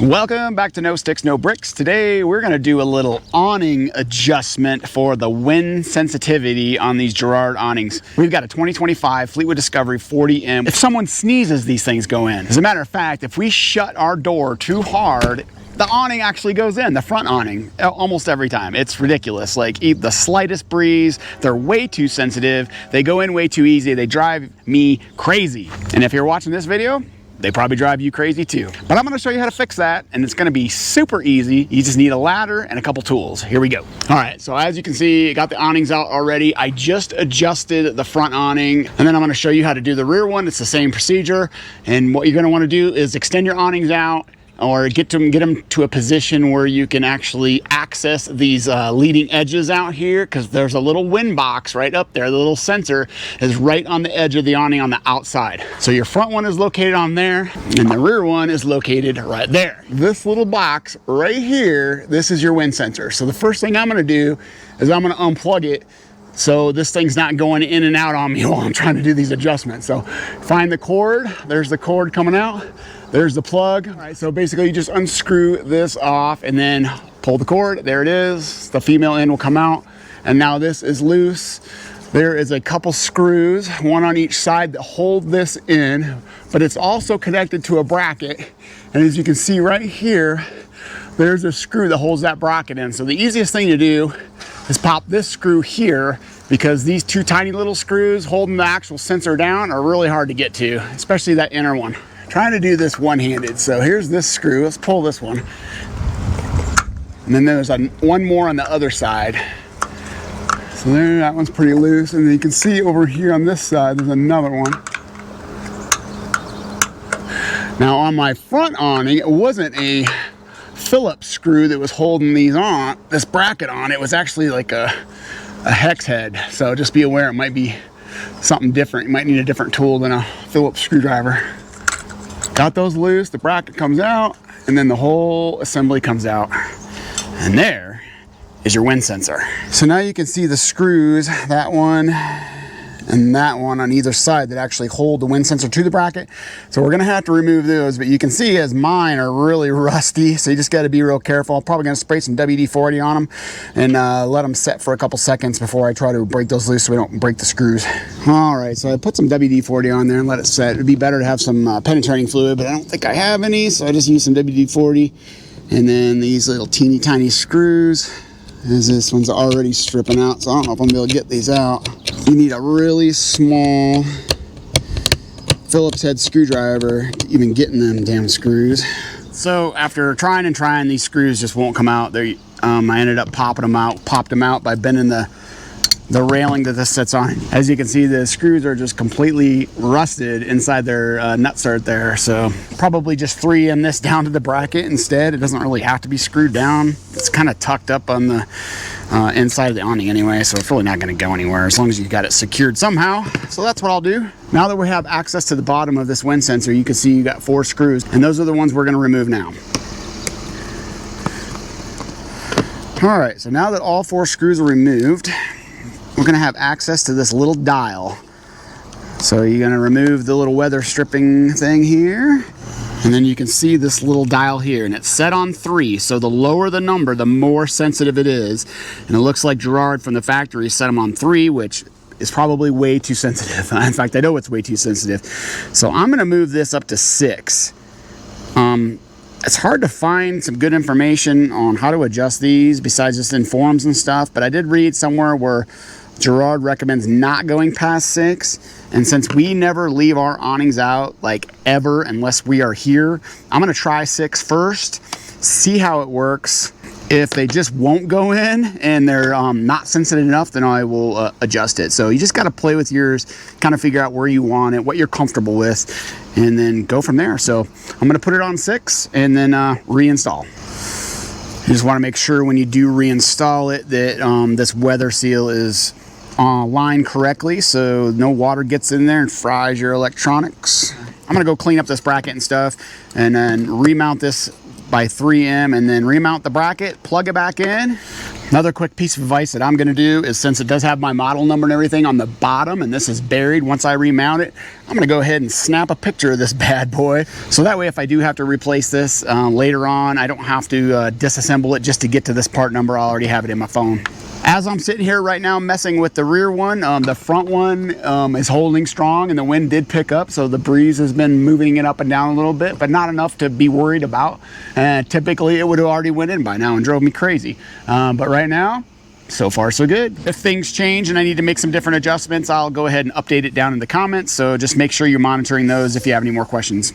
Welcome back to No Sticks, No Bricks. Today we're going to do a little awning adjustment for the wind sensitivity on these Girard awnings. We've got a 2025 Fleetwood Discovery 40M. If someone sneezes, these things go in. As a matter of fact, if we shut our door too hard, the awning actually goes in, the front awning, almost every time. It's ridiculous. Like the slightest breeze, they're way too sensitive. They go in way too easy. They drive me crazy. And if you're watching this video, they probably drive you crazy too. But I'm gonna show you how to fix that, and it's gonna be super easy. You just need a ladder and a couple tools. Here we go. All right, so as you can see, I got the awnings out already. I just adjusted the front awning, and then I'm gonna show you how to do the rear one. It's the same procedure. And what you're gonna wanna do is extend your awnings out, or get them to a position where you can actually access these leading edges out here, because there's a little wind box right up there. The little sensor is right on the edge of the awning on the outside. So your front one is located on there, and the rear one is located right there. This little box right here, this is your wind sensor. So the first thing I'm gonna do is I'm gonna unplug it so this thing's not going in and out on me while I'm trying to do these adjustments. So find the cord. There's the cord coming out. There's the plug. All right, so basically you just unscrew this off and then pull the cord. There it is. The female end will come out. And now this is loose. There is a couple screws, one on each side, that hold this in, but it's also connected to a bracket. And as you can see right here, there's a screw that holds that bracket in. So the easiest thing to do is pop this screw here, because these two tiny little screws holding the actual sensor down are really hard to get to, especially that inner one. Trying to do this one-handed. So here's this screw. Let's pull this one. And then there's one more on the other side. So there, that one's pretty loose. And then you can see over here on this side, there's another one. Now on my front awning, it wasn't a Phillips screw that was holding these on, this bracket on. It was actually like a hex head. So just be aware, it might be something different. You might need a different tool than a Phillips screwdriver. Got those loose, the bracket comes out, and then the whole assembly comes out. And there is your wind sensor. So now you can see the screws, that one and that one on either side, that actually hold the wind sensor to the bracket. So we're gonna have to remove those, but you can see as mine are really rusty, so you just gotta be real careful. I'm probably gonna spray some WD-40 on them and let them set for a couple seconds before I try to break those loose so we don't break the screws. All right, so I put some WD-40 on there and let it set. It'd be better to have some penetrating fluid, but I don't think I have any, so I just use some WD-40. And then these little teeny tiny screws, as this one's already stripping out, so I don't know if I'm gonna be able to get these out. You need a really small Phillips head screwdriver to even get in them damn screws. So after trying and trying, these screws just won't come out. I ended up popped them out by bending the railing that this sits on. As you can see, the screws are just completely rusted inside their nuts right there. So probably just 3M this down to the bracket instead. It doesn't really have to be screwed down. It's kind of tucked up on the inside of the awning anyway, so it's really not going to go anywhere as long as you got it secured somehow. So that's what I'll do. Now that we have access to the bottom of this wind sensor, you can see you got 4 screws, and those are the ones we're going to remove now. All right, so now that all 4 screws are removed, we're gonna have access to this little dial. So you're gonna remove the little weather stripping thing here, and then you can see this little dial here, and it's set on 3. So the lower the number, the more sensitive it is. And it looks like Girard from the factory set them on 3, which is probably way too sensitive. In fact, I know it's way too sensitive. So I'm gonna move this up to 6. It's hard to find some good information on how to adjust these besides just in forums and stuff, but I did read somewhere where Girard recommends not going past 6. And since we never leave our awnings out, like ever, unless we are here, I'm gonna try 6 first, see how it works. If they just won't go in and they're not sensitive enough, then I will adjust it. So you just got to play with yours, kind of figure out where you want it, what you're comfortable with, and then go from there. So I'm going to put it on 6 and then reinstall. You just want to make sure when you do reinstall it that this weather seal is lined correctly so no water gets in there and fries your electronics. I'm going to go clean up this bracket and stuff and then remount this by 3M and then remount the bracket, plug it back in. Another quick piece of advice that I'm going to do is, since it does have my model number and everything on the bottom and this is buried, once I remount it, I'm going to go ahead and snap a picture of this bad boy. So that way if I do have to replace this later on, I don't have to disassemble it just to get to this part number. I already have it in my phone. As I'm sitting here right now messing with the rear one, the front one is holding strong and the wind did pick up, so the breeze has been moving it up and down a little bit, but not enough to be worried about. Typically it would have already went in by now and drove me crazy. But right now, so far so good. If things change and I need to make some different adjustments, I'll go ahead and update it down in the comments, so just make sure you're monitoring those if you have any more questions.